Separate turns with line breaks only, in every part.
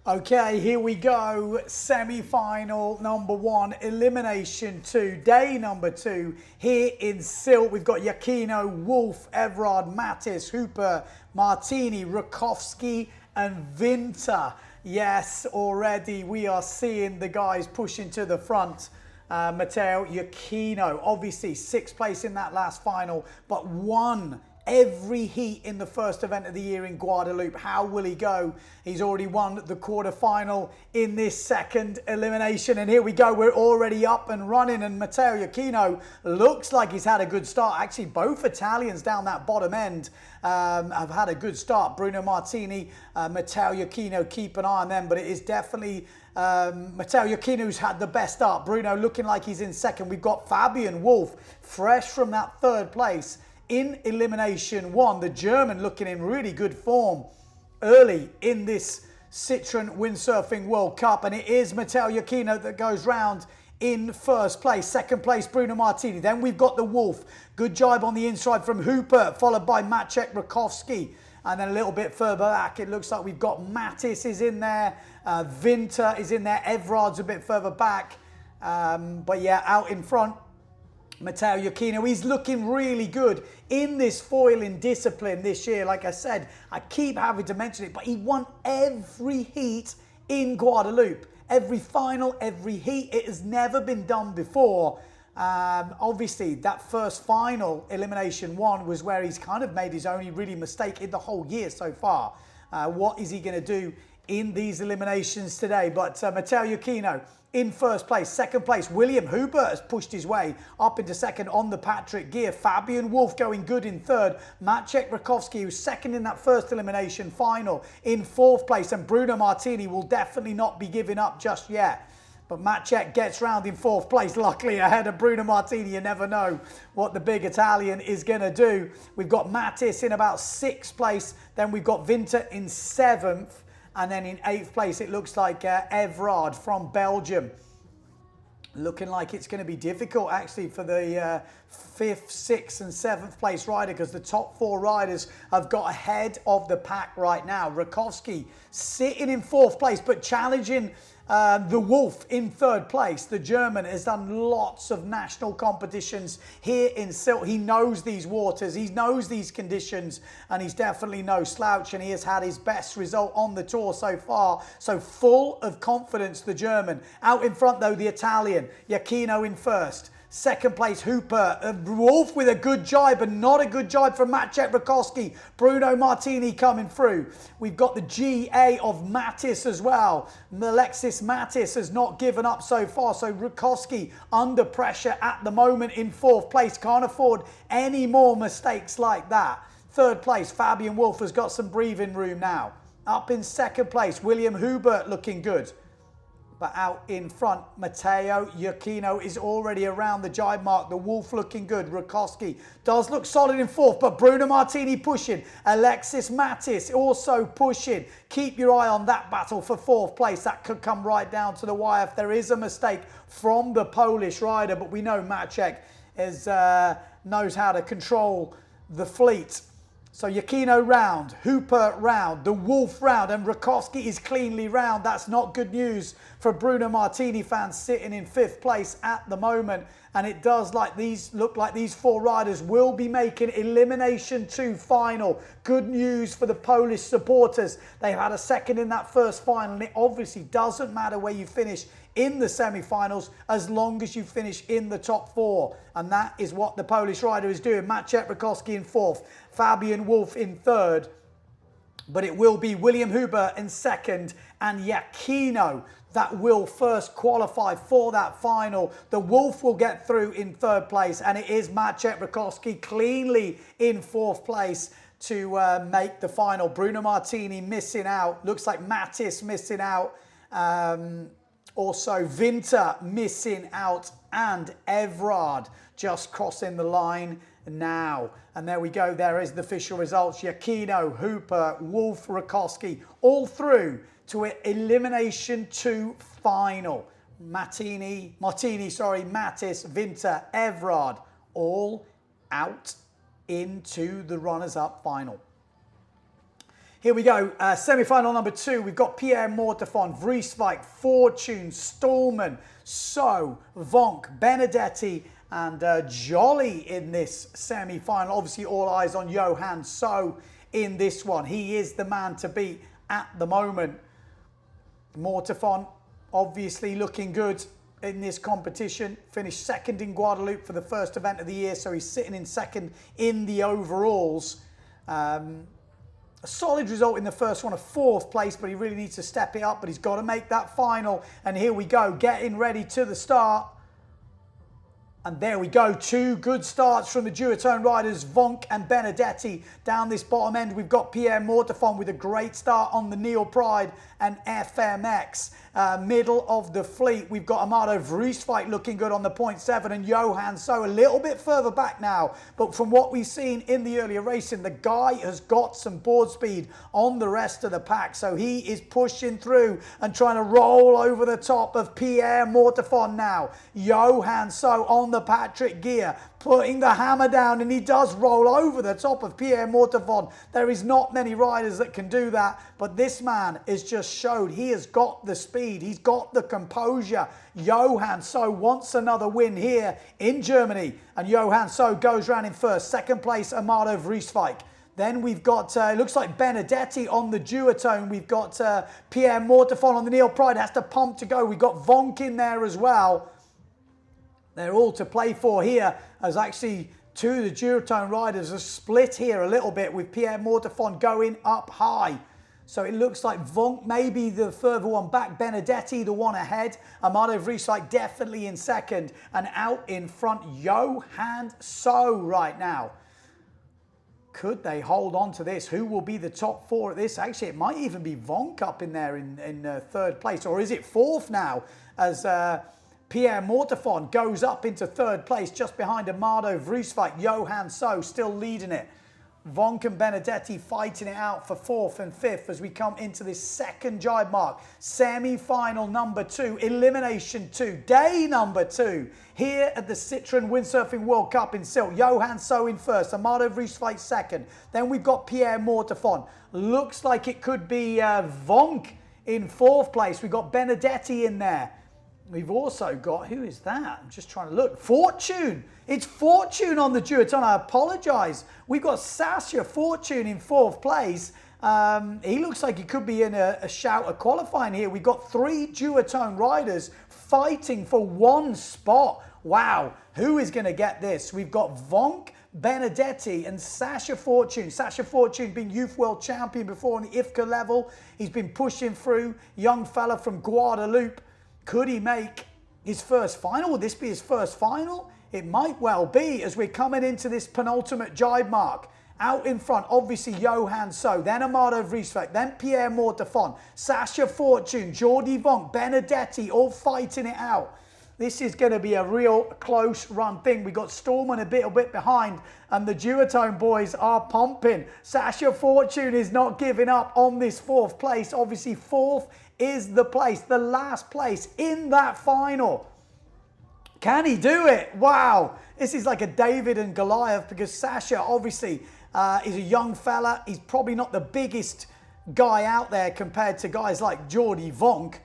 Okay, here we go. Semi-final number 1, elimination 2, day number 2 here in Sylt. We've got Giacchino, Wolf, Everard, Mattis, Hooper, Martini, Rakowski and Winter. Yes, already we are seeing the guys pushing to the front. Matteo Giacchino, obviously 6th place in that last final, but won every heat in the first event of the year in Guadeloupe. How will he go? He's already won the quarterfinal in this second elimination. And here we go. We're already up and running. And Matteo Giacchino looks like he's had a good start. Actually, both Italians down that bottom end have had a good start. Bruno Martini, Matteo Giacchino, keep an eye on them. But it is definitely Matteo Giacchino who's had the best start. Bruno looking like he's in second. We've got Fabian Wolf, fresh from that 3rd place in elimination 1, the German looking in really good form early in this Citroën Windsurfing World Cup. And it is Matteo Giacchino that goes round in 1st place. 2nd place, Bruno Martini. Then we've got the Wolf. Good jibe on the inside from Hooper, followed by Maciek Rakowski. And then a little bit further back, it looks like we've got Mattis is in there. Winter is in there. Everard's a bit further back. But yeah, out in front, Matteo Giacchino, he's looking really good in this foiling discipline this year. Like I said, I keep having to mention it, but he won every heat in Guadeloupe. Every final, every heat. It has never been done before. Obviously, that first final, elimination 1, was where he's kind of made his only really mistake in the whole year so far. What is he going to do in these eliminations today? But Matteo Giacchino in 1st place. 2nd place, William Hooper has pushed his way up into 2nd on the Patrick gear. Fabian Wolf going good in 3rd. Maciek Rakowski, who's 2nd in that first elimination final, in 4th place. And Bruno Martini will definitely not be giving up just yet. But Maciek gets round in 4th place, luckily ahead of Bruno Martini. You never know what the big Italian is going to do. We've got Mattis in about 6th place. Then we've got Winter in 7th. And then in 8th place, it looks like Everard from Belgium. Looking like it's going to be difficult, actually, for the 5th, 6th and 7th place rider, because the top 4 riders have got ahead of the pack right now. Rakowski sitting in 4th place, but challenging the Wolf in 3rd place. The German has done lots of national competitions here in Sylt. He knows these waters, he knows these conditions, and he's definitely no slouch, and he has had his best result on the tour so far. So full of confidence, the German. Out in front, though, the Italian, Giacchino in 1st. 2nd place, Hooper. Wolf with a good jibe, but not a good jibe from Maciek Rakowski. Bruno Martini coming through. We've got the GA of Mattis as well. Alexis Mattis has not given up so far, so Rakowski under pressure at the moment in 4th place. Can't afford any more mistakes like that. 3rd place, Fabian Wolf has got some breathing room now. Up in 2nd place, William Hubert looking good. But out in front, Matteo Giacchino is already around the jibe mark. The Wolf looking good. Rakowski does look solid in 4th, but Bruno Martini pushing. Alexis Mattis also pushing. Keep your eye on that battle for 4th place. That could come right down to the wire if there is a mistake from the Polish rider. But we know Maciek knows how to control the fleet. So Giacchino round, Hooper round, the Wolf round, and Rakowski is cleanly round. That's not good news for Bruno Martini fans sitting in 5th place at the moment. And it does look like these 4 riders will be making elimination 2 final. Good news for the Polish supporters. They've had a 2nd in that first final, and it obviously doesn't matter where you finish in the semi-finals as long as you finish in the top 4. And that is what the Polish rider is doing. Maciek Rakowski in 4th, Fabian Wolf in 3rd. But it will be William Huber in 2nd and Giacchino that will first qualify for that final. The Wolf will get through in 3rd place, and it is Maciek Rakowski cleanly in 4th place to make the final. Bruno Martini missing out. Looks like Mattis missing out. Also Winter missing out, and Everard just crossing the line now. And there we go. There is the official results. Giacchino, Hooper, Wolf, Rakowski, all through to an elimination 2 final. Mattis, Winter, Everard, all out into the runners-up final. Here we go, semi-final number 2. We've got Pierre Mortefon, Vrieswijk, Fortune, Stallman, So, Vonk, Benedetti, and Jolly in this semi-final. Obviously, all eyes on Johan So in this one. He is the man to beat at the moment. Mortefon, obviously looking good in this competition. Finished second in Guadeloupe for the first event of the year, so he's sitting in second in the overalls. A solid result in the first one, a 4th place, but he really needs to step it up, but he's got to make that final. And here we go, getting ready to the start. And there we go, 2 good starts from the duotone riders, Vonk and Benedetti. Down this bottom end, we've got Pierre Mortefon with a great start on the Neil Pride and FMX. Middle of the fleet, we've got Amado Vrieswijk looking good on the 0.7 and Johan So a little bit further back now. But from what we've seen in the earlier racing, the guy has got some board speed on the rest of the pack. So he is pushing through and trying to roll over the top of Pierre Mortefon now. Johan So on the Patrick gear, putting the hammer down, and he does roll over the top of Pierre Mortefon. There is not many riders that can do that, but this man has just showed he has got the speed, he's got the composure. Johan So wants another win here in Germany, and Johan So goes round in first. Second place, Amado Vrieswijk. Then we've got, it looks like Benedetti on the duotone. We've got Pierre Mortefon on the Neil Pride, has to pump to go. We've got Vonk in there as well. They're all to play for here, as actually 2 of the duotone riders are split here a little bit, with Pierre Mortefon going up high. So it looks like Vonk maybe the further one back, Benedetti the one ahead, Amado Vrieswijk definitely in second, and out in front Johan So right now. Could they hold on to this? Who will be the top 4 at this? Actually, it might even be Vonk up in there in 3rd place, or is it 4th now, as Pierre Mortefon goes up into 3rd place just behind Amado Vrieswijk. Johan So still leading it. Vonk and Benedetti fighting it out for 4th and 5th as we come into this second jibe mark. Semi-final number 2, Elimination 2, day number 2, here at the Citroën Windsurfing World Cup in Sylt. Johan So in first, Amado Vrieswijk second. Then we've got Pierre Mortefon. Looks like it could be Vonk in 4th place. We've got Benedetti in there. We've also got, who is that? I'm just trying to look. Fortune. It's Fortune on the duotone. I apologise. We've got Sasha Fortune in 4th place. He looks like he could be in a shout of qualifying here. We've got 3 duotone riders fighting for 1 spot. Wow. Who is going to get this? We've got Vonk, Benedetti and Sasha Fortune. Sasha Fortune being Youth World Champion before on the IFCA level. He's been pushing through. Young fella from Guadeloupe. Could he make his first final? Would this be his first final? It might well be, as we're coming into this penultimate jibe mark. Out in front, obviously Johan So, then Amado Vrieswijk, then Pierre Mortefon, Sasha Fortune, Jordi Vonk, Benedetti, all fighting it out. This is going to be a real close run thing. We got Stallman a bit behind, and the duotone boys are pumping. Sasha Fortune is not giving up on this 4th place. Obviously 4th is the place, the last place in that final. Can he do it? Wow. This is like a David and Goliath, because Sasha obviously is a young fella. He's probably not the biggest guy out there compared to guys like Jordi Vonk.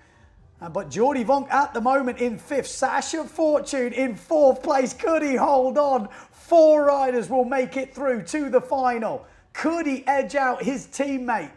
But Jordi Vonk at the moment in 5th. Sasha Fortune in 4th place. Could he hold on? 4 riders will make it through to the final. Could he edge out his teammate?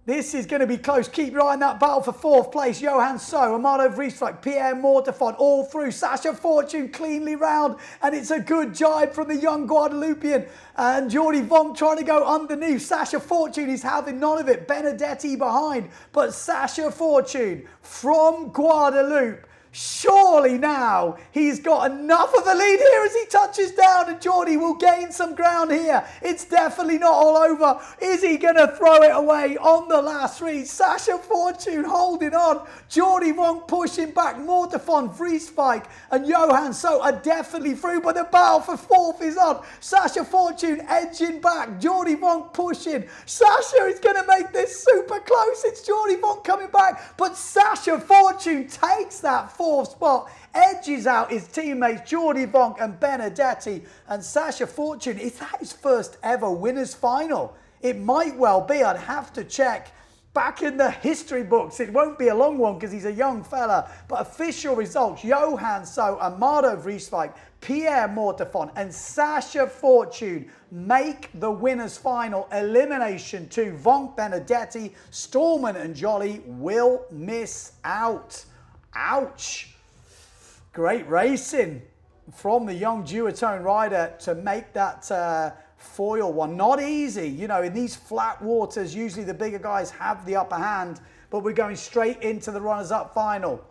This is going to be close. Keep your eye on that battle for 4th place. Johan So, Amado Vrieswijk, Pierre Mortefon, all through. Sasha Fortune cleanly round, and it's a good jibe from the young Guadeloupean. And Jordi Vonk trying to go underneath. Sasha Fortune is having none of it. Benedetti behind, but Sasha Fortune from Guadeloupe. Surely now he's got enough of a lead here as he touches down, and Jordi will gain some ground here. It's definitely not all over. Is he going to throw it away on the last 3? Sasha Fortune holding on. Jordi Vonk pushing back. Mortefon, Vrieswijk and Johan So are definitely through, but the battle for 4th is on. Sasha Fortune edging back. Jordi Vonk pushing. Sasha is going to make this super close. It's Jordi Vonk coming back, but Sasha Fortune takes that 4th spot, edges out his teammates Jordi Vonk and Benedetti, and Sasha Fortune, is that his first ever winners final It might well be. I'd have to check back in the history books. It won't be a long one because he's a young fella. But official results, Johan So, Amado Vrieswijk, Pierre Mortefon and Sasha Fortune make the winners final. Elimination 2. Vonk, Benedetti, Stallman and Jolly will miss out. Ouch. Great racing from the young duotone rider to make that foil one. Not easy. You know, in these flat waters, usually the bigger guys have the upper hand, but we're going straight into the runners-up final.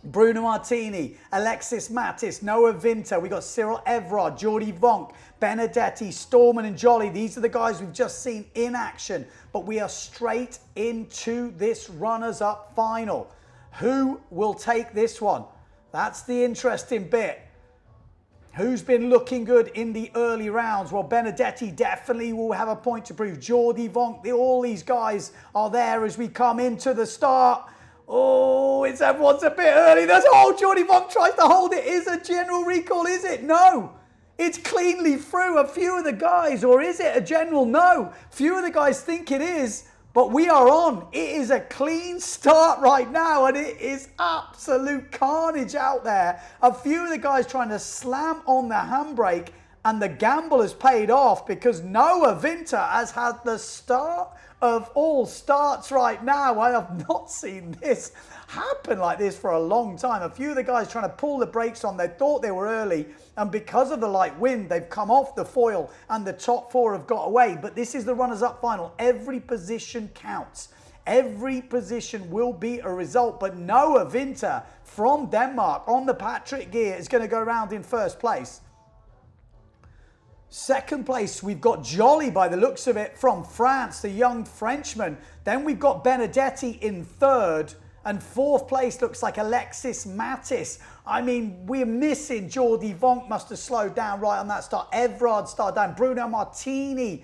Bruno Martini, Alexis Mattis, Noah Vinter, we got Cyril Everard, Jordi Vonk, Benedetti, Stallman and Jolly. These are the guys we've just seen in action, but we are straight into this runners-up final. Who will take this one? That's the interesting bit. Who's been looking good in the early rounds? Well, Benedetti definitely will have a point to prove. Jordi Vonk, all these guys are there as we come into the start. Oh, everyone's a bit early. Jordi Vonk tries to hold it. Is a general recall, is it? No. It's cleanly through a few of the guys. Or is it a general? No. Few of the guys think it is. But we are on. It is a clean start right now, and it is absolute carnage out there. A few of the guys trying to slam on the handbrake, and the gamble has paid off because Noah Vinter has had the start of all starts right now. I have not seen this happen like this for a long time. A few of the guys trying to pull the brakes on. They thought they were early, and because of the light wind, they've come off the foil, and the top four have got away. But this is the runners-up final. Every position counts. Every position will be a result. But Noah Vinter from Denmark on the Patrick gear is going to go around in first place. Second place, we've got Jolly by the looks of it from France, the young Frenchman. Then we've got Benedetti in third. And fourth place looks like Alexis Mattis. I mean, we're missing Jordi Vonk, must have slowed down right on that start. Everard started down. Bruno Martini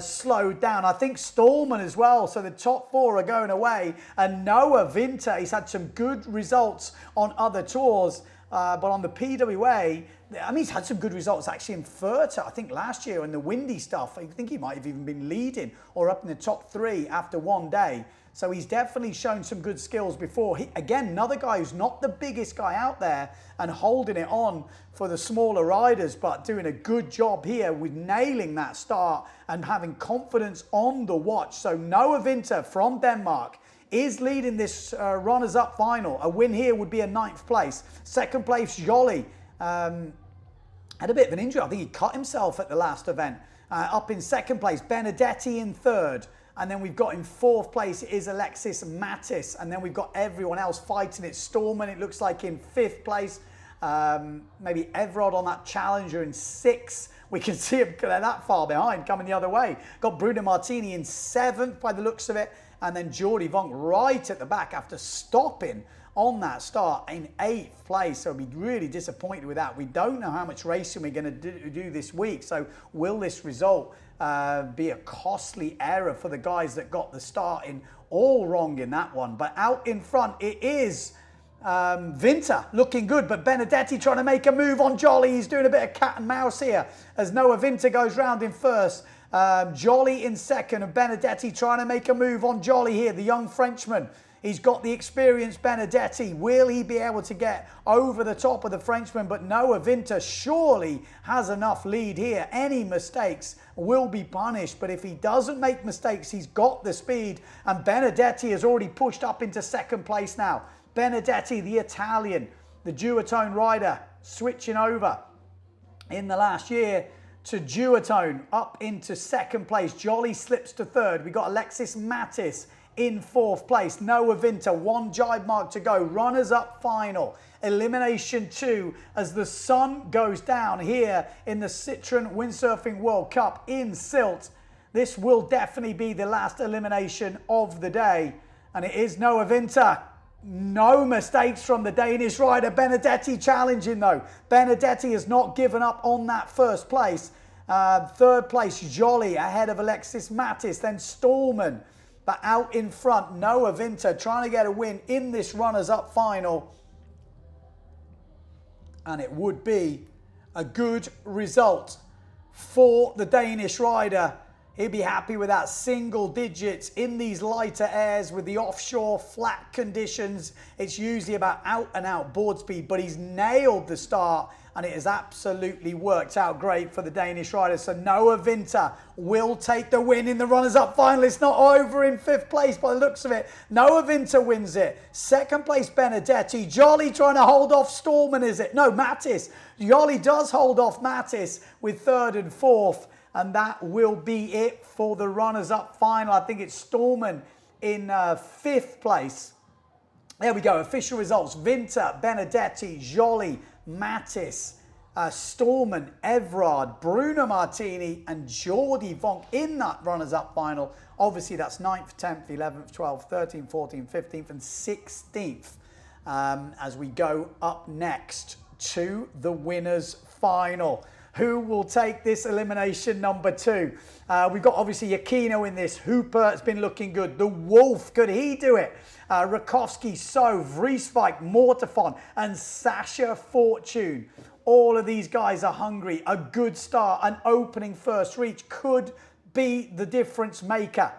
slowed down. I think Stallman as well. So the top four are going away. And Noah Vinter, he's had some good results on other tours. But on the PWA, I mean, he's had some good results actually in Furta, I think last year, and the windy stuff. I think he might have even been leading or up in the top three after one day. So he's definitely shown some good skills before. Again, another guy who's not the biggest guy out there and holding it on for the smaller riders, but doing a good job here with nailing that start and having confidence on the watch. So Noah Vinter from Denmark is leading this runners-up final. A win here would be a 9th place. Second place, Jolly. Had a bit of an injury. I think he cut himself at the last event. Up in second place, Benedetti in third. And then we've got in fourth place is Alexis Mattis. And then we've got everyone else fighting it. Stallman, it looks like in fifth place. Maybe Everard on that Challenger in sixth. We can see him that far behind coming the other way. Got Bruno Martini in seventh by the looks of it. And then Jordi Vonk right at the back after stopping on that start in 8th place. So we'd be really disappointed with that. We don't know how much racing we're going to do this week. So will this result be a costly error for the guys that got the starting all wrong in that one? But out in front, it is Vinter looking good, but Benedetti trying to make a move on Jolly. He's doing a bit of cat and mouse here as Noah Vinter goes round in first. Jolly in second, and Benedetti trying to make a move on Jolly here, the young Frenchman. He's got the experienced Benedetti. Will he be able to get over the top of the Frenchman? But Noah Vinter surely has enough lead here. Any mistakes will be punished. But if he doesn't make mistakes, he's got the speed. And Benedetti has already pushed up into second place now. Benedetti, the Italian, the duotone rider, switching over in the last year to duotone up into second place. Jolly slips to third. We got Alexis Mattis in fourth place. Noah Vinter, one jibe mark to go. Runners up final. Elimination 2 as the sun goes down here in the Citroën Windsurfing World Cup in Sylt. This will definitely be the last elimination of the day. And it is Noah Vinter. No mistakes from the Danish rider. Benedetti challenging though. Benedetti has not given up on that first place. Third place, Jolly ahead of Alexis Mattis. Then Stallman. But out in front, Noah Vinter trying to get a win in this runners-up final. And it would be a good result for the Danish rider. He'd be happy with that single digits in these lighter airs with the offshore flat conditions. It's usually about out and out board speed, but he's nailed the start and it has absolutely worked out great for the Danish rider. So Noah Winter will take the win in the runners-up final. It's not over in 5th place by the looks of it. Noah Winter wins it. 2nd place, Benedetti. Jolly trying to hold off Stallman, is it? No, Mattis. Jolly does hold off Mattis with 3rd and 4th. And that will be it for the runners-up final. I think it's Stallman in 5th place. There we go. Official results. Winter, Benedetti, Jolly, Mattis, Stallman, Everard, Bruno Martini, and Jordi Vonk in that runners-up final. Obviously, that's 9th, 10th, 11th, 12th, 13th, 14th, 15th, and 16th as we go up next to the winners' final. Who will take this elimination number 2? We've got obviously Aquino in this. Hooper has been looking good. The Wolf, could he do it? Rakowski, So, Vrieswijk, Mortefon, and Sasha Fortune. All of these guys are hungry. A good start, an opening first reach could be the difference maker.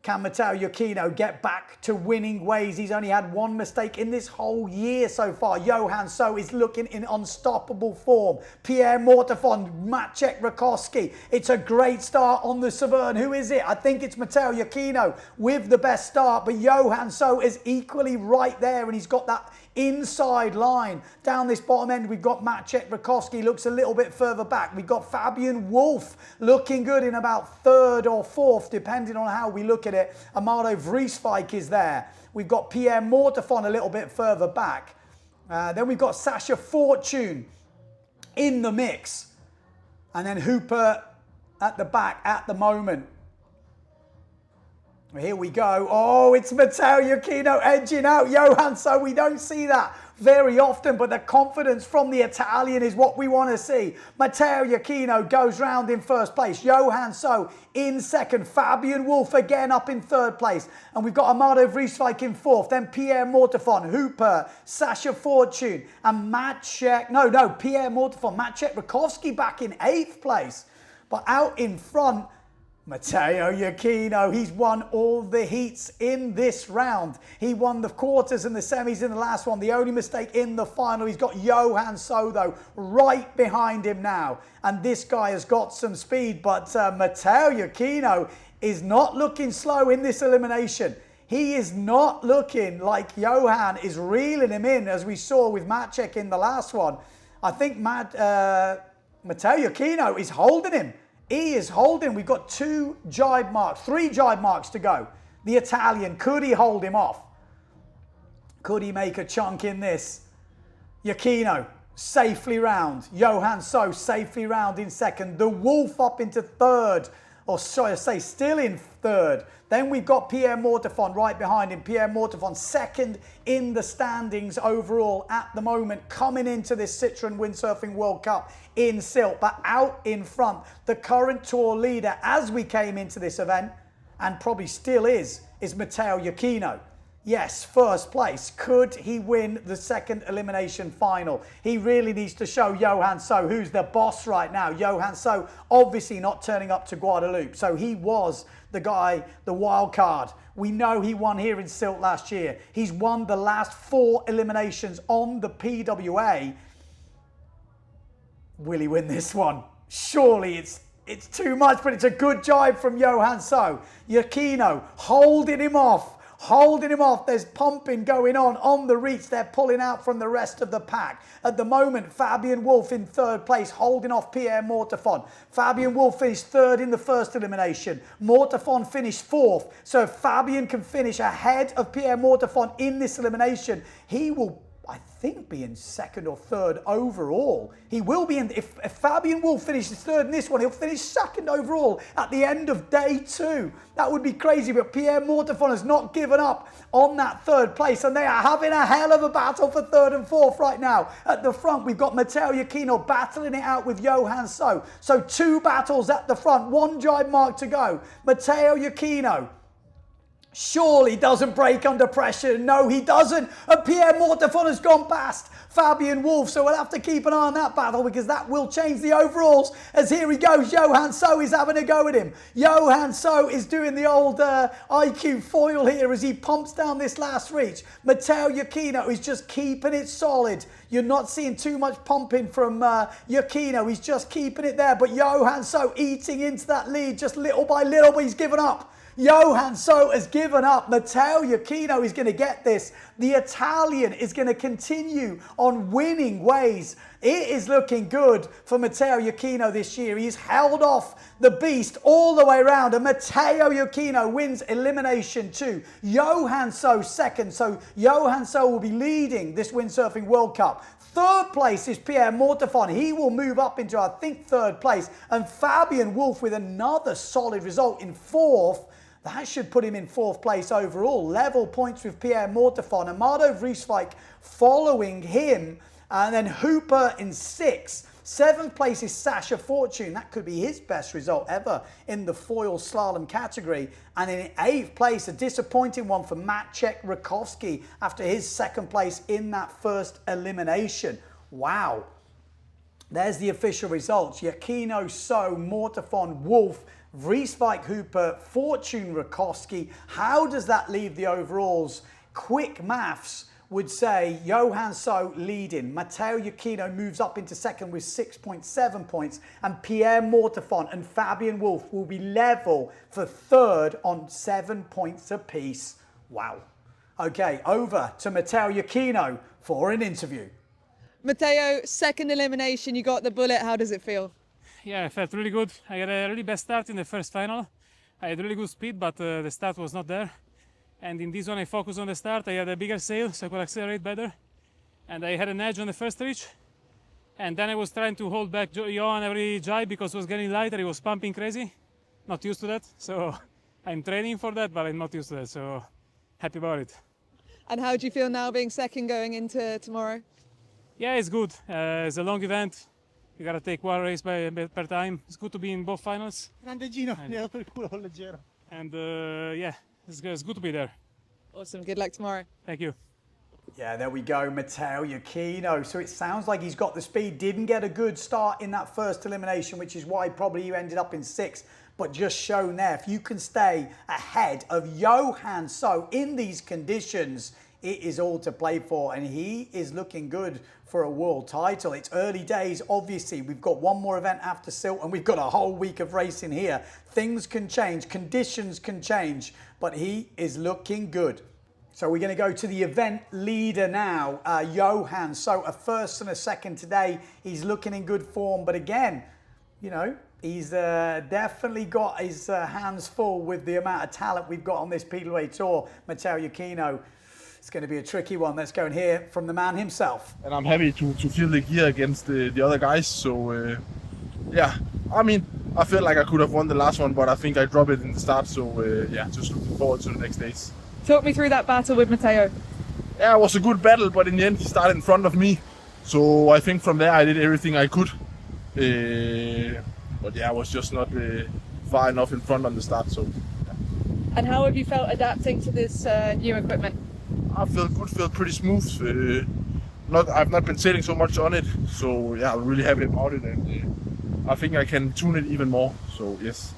Can Matteo Aquino get back to winning ways? He's only had one mistake in this whole year so far. Johan So is looking in unstoppable form. Pierre Mortefon, Maciek Rakowski. It's a great start on the Severn. Who is it? I think it's Matteo Aquino with the best start, but Johan So is equally right there, and he's got that inside line. Down this bottom end, we've got Maciek Rakowski, looks a little bit further back. We've got Fabian Wolf looking good in about 3rd or 4th, depending on how we look at it. Amado Vrieswijk is there. We've got Pierre Mortefon a little bit further back. Then we've got Sasha Fortune in the mix. And then Hooper at the back at the moment. Here we go. Oh, it's Matteo Aquino edging out Johan So. We don't see that very often, but the confidence from the Italian is what we want to see. Matteo Aquino goes round in 1st place. Johan So in 2nd. Fabian Wolf again up in 3rd place. And we've got Amado Vrieswijk in 4th. Then Pierre Mortefon, Hooper, Sasha Fortune, and Pierre Mortefon. Maciek Rakowski back in 8th place. But out in front, Matteo Aquino, he's won all the heats in this round. He won the quarters and the semis in the last one. The only mistake in the final. He's got Johan So, though, right behind him now. And this guy has got some speed, but Matteo Aquino is not looking slow in this elimination. He is not looking like Johan is reeling him in, as we saw with Maciek in the last one. I think Matteo Aquino is holding him. He is holding. We've got 3 jibe marks to go. The Italian, could he hold him off? Could he make a chunk in this? Aquino safely round. Johan So safely round in 2nd. The Wolf up into 3rd. Or sorry, I say still in 3rd. Then we've got Pierre Mortefon right behind him. Pierre Mortefon 2nd in the standings overall at the moment, coming into this Citroën Windsurfing World Cup in Sylt. But out in front, the current tour leader as we came into this event, and probably still is Matteo Aquino. Yes, 1st place. Could he win the 2nd elimination final? He really needs to show Johan So, who's the boss right now. Johan So obviously not turning up to Guadeloupe. So he was the guy, the wild card. We know he won here in Sylt last year. He's won the last 4 eliminations on the PWA. Will he win this one? Surely it's too much, but it's a good jibe from Johan So. Aquino holding him off. There's pumping going on the reach. They're pulling out from the rest of the pack. At the moment, Fabian Wolf in 3rd place, holding off Pierre Mortefon. Fabian Wolf finished 3rd in the 1st elimination. Mortefon finished 4th. So if Fabian can finish ahead of Pierre Mortefon in this elimination, he will, I think, be in 2nd or 3rd overall. He will be in, if Fabian Wolf finishes 3rd in this one, he'll finish 2nd overall at the end of day 2. That would be crazy, but Pierre Mortefon has not given up on that 3rd place, and they are having a hell of a battle for 3rd and 4th right now. At the front, we've got Matteo Aquino battling it out with Johan So. So 2 battles at the front, 1 jibe mark to go. Matteo Aquino surely doesn't break under pressure. No, he doesn't. And Pierre Mortefon has gone past Fabian Wolf, so we'll have to keep an eye on that battle because that will change the overalls. As here he goes, Johan So is having a go at him. Johan So is doing the old IQ foil here as he pumps down this last reach. Matteo Iachino is just keeping it solid. You're not seeing too much pumping from Iachino. He's just keeping it there, but Johan So eating into that lead just little by little, but he's given up. Johan So has given up. Matteo Iachino is going to get this. The Italian is going to continue on winning ways. It is looking good for Matteo Iachino this year. He's held off the beast all the way around. And Matteo Iachino wins Elimination 2. Johan So second. So Johan So will be leading this Windsurfing World Cup. Third place is Pierre Mortefon. He will move up into, I think, third place. And Fabian Wolf with another solid result in fourth. That should put him in fourth place overall. Level points with Pierre Mortefon. Amado Vrieswijk following him. And then Hooper in sixth. Seventh place is Sasha Fortune. That could be his best result ever in the foil slalom category. And in eighth place, a disappointing one for Maciek Rakowski after his second place in that first elimination. Wow. There's the official results. Iachino, So, Mortefon, Wolf, Vrieswijk, Hooper, Fortune, Rakowski. How does that leave the overalls? Quick maths would say Johan So leading. Matteo Iachino moves up into second with 6.7 points. And Pierre Mortefon and Fabian Wolf will be level for third on 7 points apiece. Wow. Okay, over to Matteo Iachino for an interview.
Matteo, second elimination, you got the bullet. How does it feel?
Yeah, I felt really good. I had a really best start in the first final. I had really good speed, but the start was not there. And in this one, I focused on the start. I had a bigger sail, so I could accelerate better. And I had an edge on the first reach. And then I was trying to hold back Johan every jibe because it was getting lighter. He was pumping crazy. Not used to that. So I'm training for that, but I'm not used to that. So happy about it.
And how do you feel now being second going into tomorrow?
Yeah, it's good. It's a long event. You gotta take one race per time. It's good to be in both finals. And yeah, it's good to be there.
Awesome. Good luck tomorrow.
Thank you.
Yeah, there we go, Matteo Iachino. So it sounds like he's got the speed. Didn't get a good start in that first elimination, which is why probably you ended up in sixth. But just shown there, if you can stay ahead of Johan So in these conditions, it is all to play for, and he is looking good for a world title. It's early days, obviously. We've got one more event after Sylt, and we've got a whole week of racing here. Things can change, conditions can change, but he is looking good. So we're going to go to the event leader now, Johan So, a first and a second today. He's looking in good form, but again, you know, he's definitely got his hands full with the amount of talent we've got on this PWA Tour. Matteo Iachino. It's going to be a tricky one. Let's go and hear from the man himself.
And I'm happy to feel the gear against the other guys. So, yeah, I mean, I felt like I could have won the last one, but I think I dropped it in the start. So, yeah, just looking forward to the next days.
Talk me through that battle with Matteo.
Yeah, it was a good battle, but in the end, he started in front of me. So, I think from there, I did everything I could. But yeah, I was just not far enough in front on the start. So, yeah.
And how have you felt adapting to this new equipment?
I felt good, felt pretty smooth. I've not been sailing so much on it, so yeah, I'm really happy about it, and I think I can tune it even more. So yes.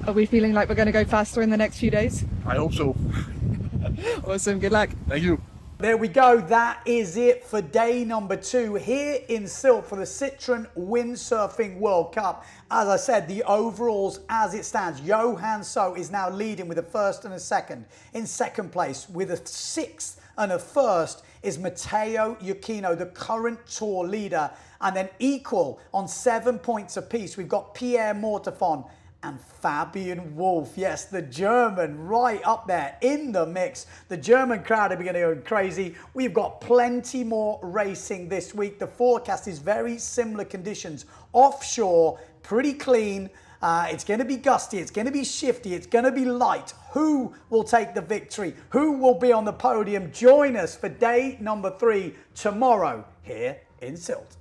Are we feeling like we're going to go faster in the next few days?
I hope so.
Awesome, good luck.
Thank you.
There we go. That is it for day number 2 here in Sylt for the Citroën Windsurfing World Cup. As I said, the overalls as it stands, Johan So is now leading with a first and a second. In second place with a sixth and a first is Matteo Iachino, the current tour leader. And then equal on 7 points apiece, we've got Pierre Mortefon and Fabian Wolf. Yes, the German right up there in the mix. The German crowd are going to go crazy. We've got plenty more racing this week. The forecast is very similar conditions. Offshore, pretty clean. It's going to be gusty. It's going to be shifty. It's going to be light. Who will take the victory? Who will be on the podium? Join us for day number 3 tomorrow here in Sylt.